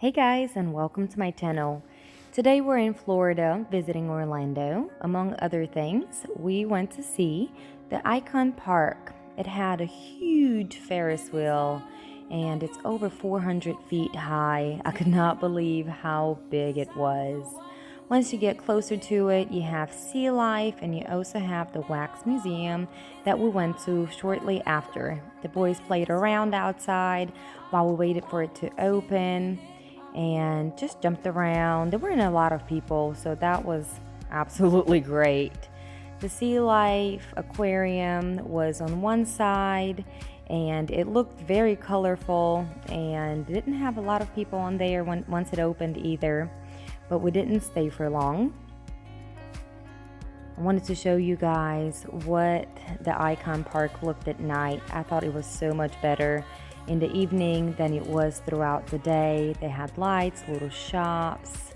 Hey guys, and welcome to my channel. Today we're in Florida visiting Orlando. Among other things, we went to see the Icon Park. It had a huge Ferris wheel and it's over 400 feet high. I could not believe how big it was. Once you get closer to it, you have sea life and you also have the wax museum that we went to shortly after. The boys played around outside while we waited for it to open and just jumped around. There weren't a lot of people, so that was absolutely great. The sea life aquarium was on one side and it looked very colorful and didn't have a lot of people on there once it opened either, but we didn't stay for long. I wanted to show you guys what the Icon Park looked at night. I thought it was so much better in the evening than it was throughout the day. They had lights, little shops,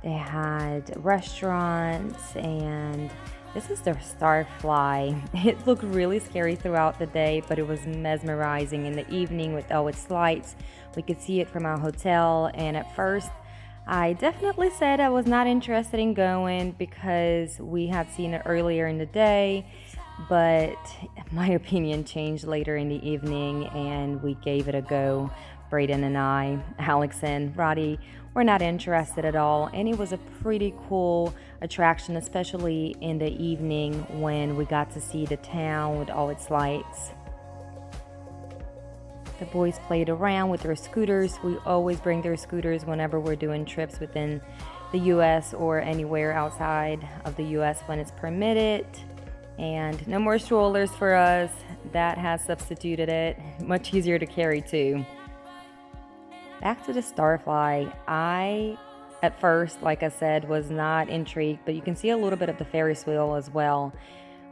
they had restaurants, and this is their Starflyer. It looked really scary throughout the day, but it was mesmerizing in the evening with all its lights. We could see it from our hotel, and at first I definitely said I was not interested in going because we had seen it earlier in the day, but my opinion changed later in the evening and we gave it a go. Braden and I, Alex and Roddy, were not interested at all, and it was a pretty cool attraction, especially in the evening when we got to see the town with all its lights. The boys played around with their scooters. We always bring their scooters whenever we're doing trips within the US or anywhere outside of the US when it's permitted. And no more strollers for us. That has substituted it. Much easier to carry too. Back to the Starflyer. I, at first, like I said, was not intrigued, but you can see a little bit of the Ferris wheel as well.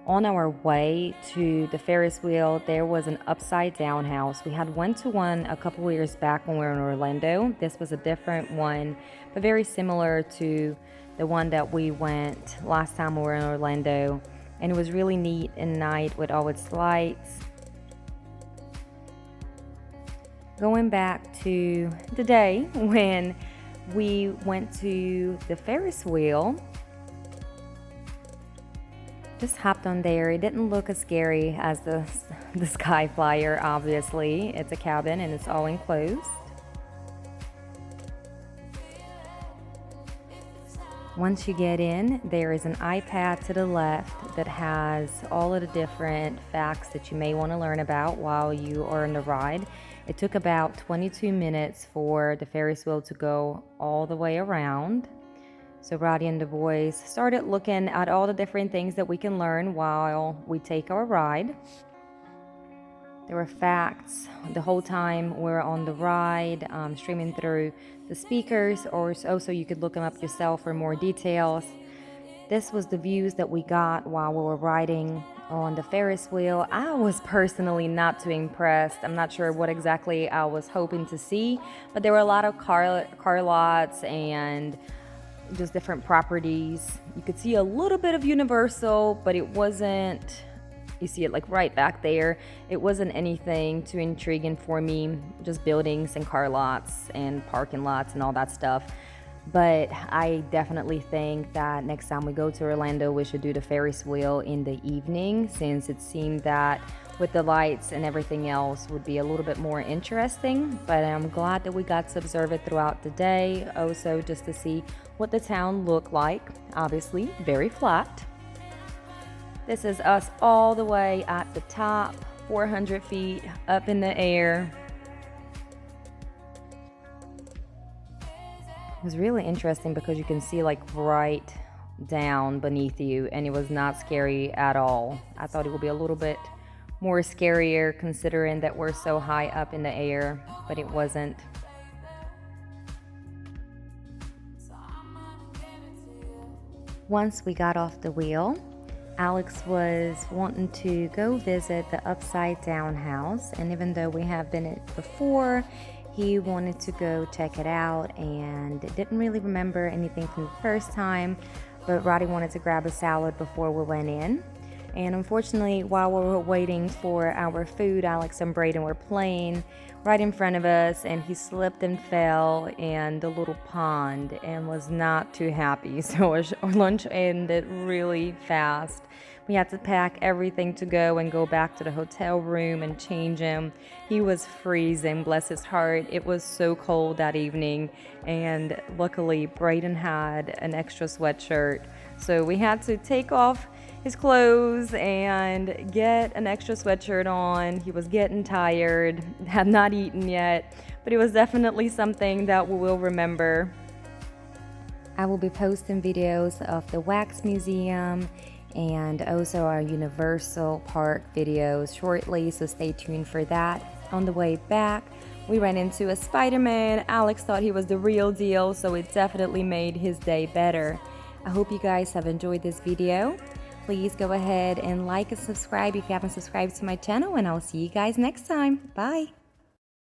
On our way to the Ferris wheel, there was an upside down house. We had went to one a couple years back when we were in Orlando. This was a different one, but very similar to the one that we went last time we were in Orlando. And it was really neat at night with all its lights. Going back to the day when we went to the Ferris wheel, just hopped on there. It didn't look as scary as the Skyflyer, obviously. It's a cabin and it's all enclosed. Once you get in, there is an iPad to the left that has all of the different facts that you may want to learn about while you are on the ride. It took about 22 minutes for the Ferris wheel to go all the way around. So Roddy and the boys started looking at all the different things that we can learn while we take our ride. There were facts the whole time we're on the ride, streaming through the speakers, or also you could look them up yourself for more details. This was the views that we got while we were riding on the Ferris wheel. I was personally not too impressed. I'm not sure what exactly I was hoping to see, but there were a lot of car lots and just different properties. You could see a little bit of Universal, but it wasn't, you see it like right back there. It wasn't anything too intriguing for me, just buildings and car lots and parking lots and all that stuff. But I definitely think that next time we go to Orlando, we should do the Ferris wheel in the evening, since it seemed that with the lights and everything else would be a little bit more interesting. But I'm glad that we got to observe it throughout the day, also just to see what the town looked like. Obviously very flat. This is us all the way at the top, 400 feet up in the air. It was really interesting because you can see like right down beneath you, and it was not scary at all. I thought it would be a little bit more scarier considering that we're so high up in the air, but it wasn't. Once we got off the wheel, Alex was wanting to go visit the upside down house, and even though we have been it before, he wanted to go check it out and didn't really remember anything from the first time, but Roddy wanted to grab a salad before we went in. And unfortunately, while we were waiting for our food, Alex and Braden were playing right in front of us, and he slipped and fell in the little pond and was not too happy. So our lunch ended really fast. We had to pack everything to go and go back to the hotel room and change him. He was freezing, bless his heart. It was so cold that evening, and luckily Braden had an extra sweatshirt. So we had to take off his clothes and get an extra sweatshirt on. He was getting tired, had not eaten yet, but it was definitely something that we will remember. I will be posting videos of the Wax Museum and also our Universal Park videos shortly, so stay tuned for that. On the way back, we ran into a Spider-Man. Alex thought he was the real deal, so it definitely made his day better. I hope you guys have enjoyed this video. Please go ahead and like and subscribe if you haven't subscribed to my channel, and I'll see you guys next time. Bye!